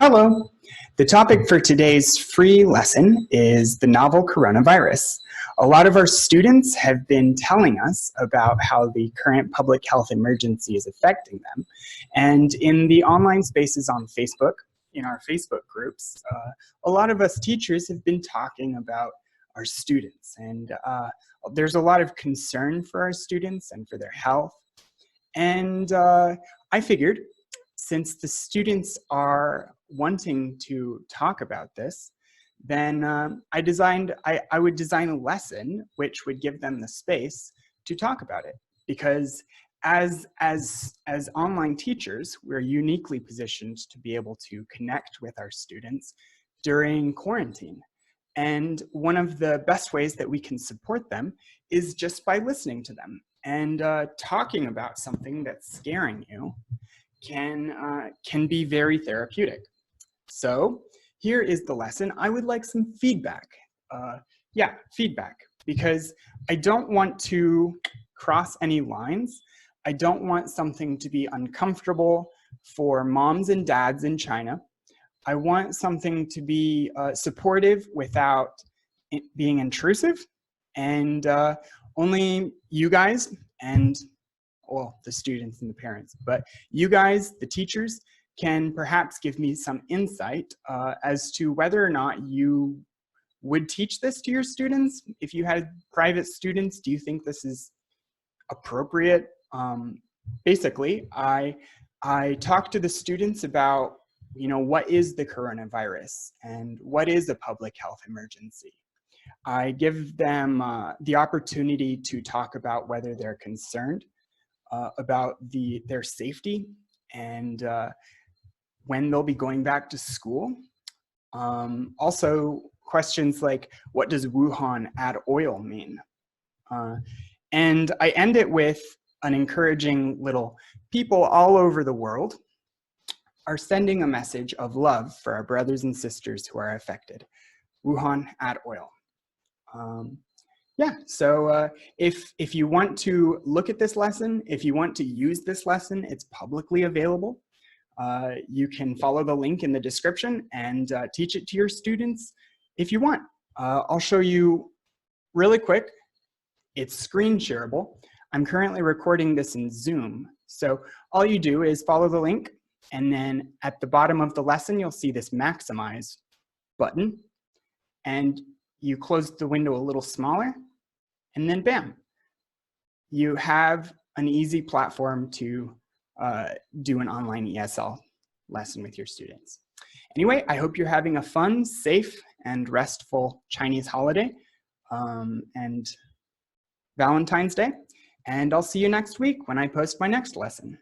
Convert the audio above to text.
Hello. The topic for today's free lesson is the novel coronavirus. A lot of our students have been telling us about how the current public health emergency is affecting them. And in the online spaces on Facebook, in our Facebook groups, a lot of us teachers have been talking about our students. And there's a lot of concern for our students and for their health. And I figured, since the students are wanting to talk about this, then I would design a lesson which would give them the space to talk about it. Because as online teachers, we're uniquely positioned to be able to connect with our students during quarantine. And one of the best ways that we can support them is just by listening to them and talking about something that's scaring you can be very therapeutic. So here is the lesson. I would like some feedback. Feedback, because I don't want to cross any lines. I don't want something to be uncomfortable for moms and dads in China. I want something to be supportive without it being intrusive, and only you guys and, well, the students and the parents, but you guys, the teachers, can perhaps give me some insight as to whether or not you would teach this to your students. If you had private students, do you think this is appropriate? Basically, I talk to the students about, what is the coronavirus and what is a public health emergency. I give them the opportunity to talk about whether they're concerned about their safety and when they'll be going back to school. Also, questions like, what does Wuhan add oil mean? And I end it with an encouraging little, people all over the world are sending a message of love for our brothers and sisters who are affected. Wuhan add oil. So if you want to look at this lesson, if you want to use this lesson, it's publicly available. You can follow the link in the description and teach it to your students if you want. I'll show you really quick. It's screen shareable. I'm currently recording this in Zoom. So all you do is follow the link, and then at the bottom of the lesson, you'll see this maximize button, and you close the window a little smaller, and then bam, you have an easy platform to do an online ESL lesson with your students. Anyway, I hope you're having a fun, safe, and restful Chinese holiday and Valentine's Day. And I'll see you next week when I post my next lesson.